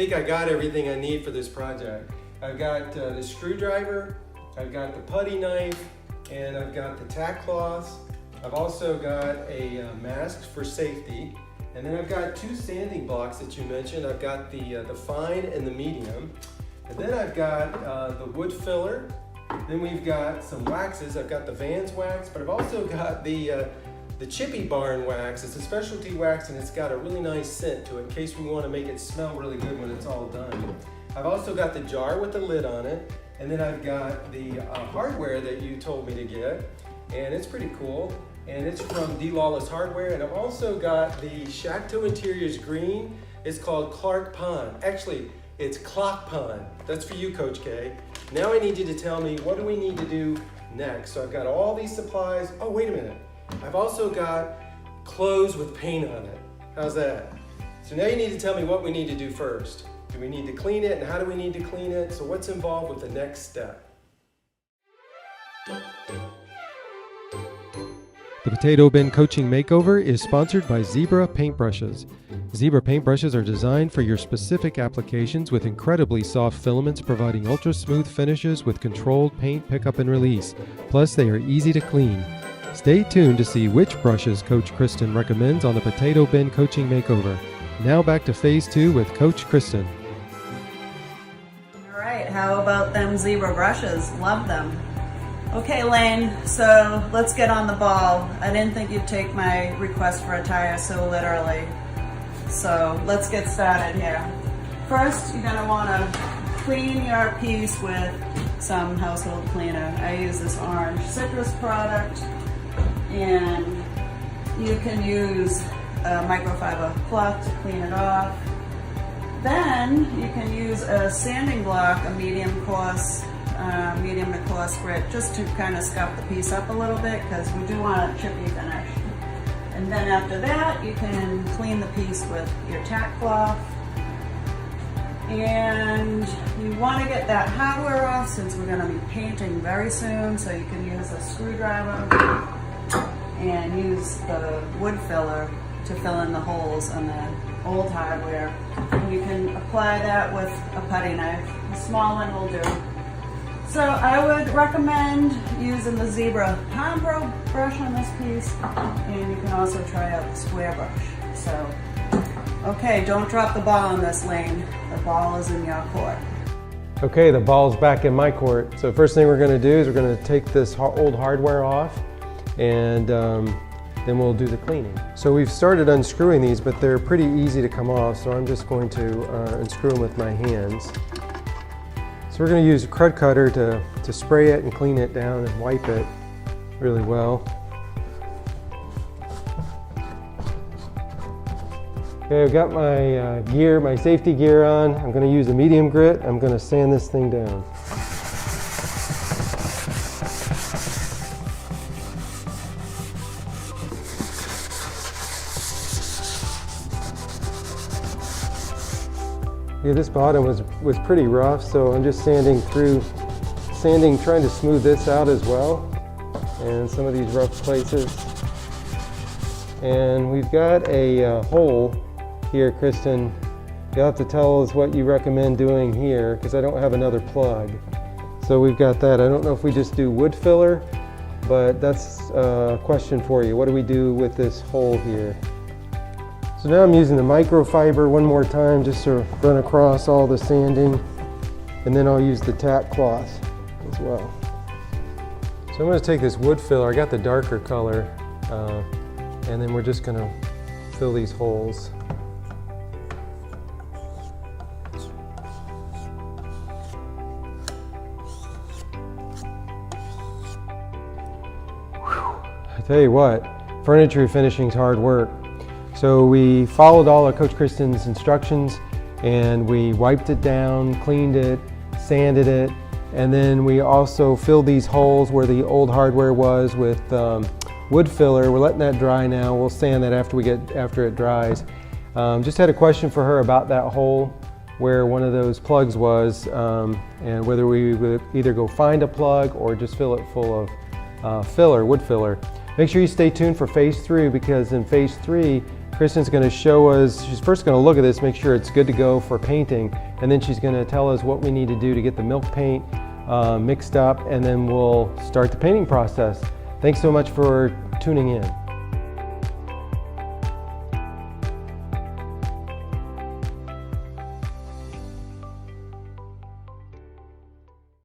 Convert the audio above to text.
think I got everything I need for this project. I've got the screwdriver, I've got the putty knife, and I've got the tack cloths. I've also got a mask for safety. And then I've got 2 sanding blocks that you mentioned. I've got the fine and the medium. And then I've got the wood filler. Then we've got some waxes. I've got the Vans wax, but I've also got the Chippy Barn wax. It's a specialty wax and it's got a really nice scent to it in case we want to make it smell really good when it's all done. I've also got the jar with the lid on it. And then I've got the hardware that you told me to get. And it's pretty cool. And it's from D. Lawless Hardware. And I've also got the Shacto Interiors green. It's called Clark Pond. Actually, it's Clock Pond. That's for you, Coach K. Now I need you to tell me, what do we need to do next? So I've got all these supplies. Oh, wait a minute. I've also got clothes with paint on it. How's that? So now you need to tell me what we need to do first. Do we need to clean it, and how do we need to clean it? So what's involved with the next step? The Potato Bin Coaching Makeover is sponsored by Zebra Paintbrushes. Zebra paintbrushes are designed for your specific applications with incredibly soft filaments providing ultra-smooth finishes with controlled paint pickup and release. Plus, they are easy to clean. Stay tuned to see which brushes Coach Kristen recommends on the Potato Bin Coaching Makeover. Now back to Phase 2 with Coach Kristen. All right, how about them zebra brushes? Love them. Okay, Lane, so let's get on the ball. I didn't think you'd take my request for a tire so literally. So let's get started here. First, you're gonna wanna clean your piece with some household cleaner. I use this orange citrus product, and you can use a microfiber cloth to clean it off. Then you can use a sanding block, a medium to coarse grit, just to kind of scuff the piece up a little bit because we do want a chippy finish. And then after that, you can clean the piece with your tack cloth. And you want to get that hardware off since we're going to be painting very soon, so you can use a screwdriver and use the wood filler to fill in the holes on the old hardware. And you can apply that with a putty knife. A small one will do. So I would recommend using the Zebra palm brush on this piece, and you can also try out the square brush. So, okay, don't drop the ball on this, Lane. The ball is in your court. Okay, the ball's back in my court. So first thing we're gonna do is we're gonna take this old hardware off, and then we'll do the cleaning. So we've started unscrewing these, but they're pretty easy to come off, so I'm just going to unscrew them with my hands. So we're going to use a crud cutter to spray it and clean it down and wipe it really well. Okay, I've got my gear, my safety gear on. I'm going to use a medium grit. I'm going to sand this thing down. Yeah, this bottom was pretty rough, so I'm just trying to smooth this out as well, and some of these rough places. And we've got a hole here, Kristen. You'll have to tell us what you recommend doing here, because I don't have another plug. So we've got that. I don't know if we just do wood filler, but that's a question for you. What do we do with this hole here? So now I'm using the microfiber one more time just to run across all the sanding, and then I'll use the tack cloth as well. So I'm going to take this wood filler, I got the darker color, and then we're just going to fill these holes. I tell you what, furniture finishing is hard work. So we followed all of Coach Kristen's instructions, and we wiped it down, cleaned it, sanded it, and then we also filled these holes where the old hardware was with wood filler. We're letting that dry now. We'll sand that after it dries. Just had a question for her about that hole where one of those plugs was, and whether we would either go find a plug or just fill it full of wood filler. Make sure you stay tuned for Phase 3, because in Phase 3, Kristen's going to show us, she's first going to look at this, make sure it's good to go for painting, and then she's going to tell us what we need to do to get the milk paint mixed up, and then we'll start the painting process. Thanks so much for tuning in.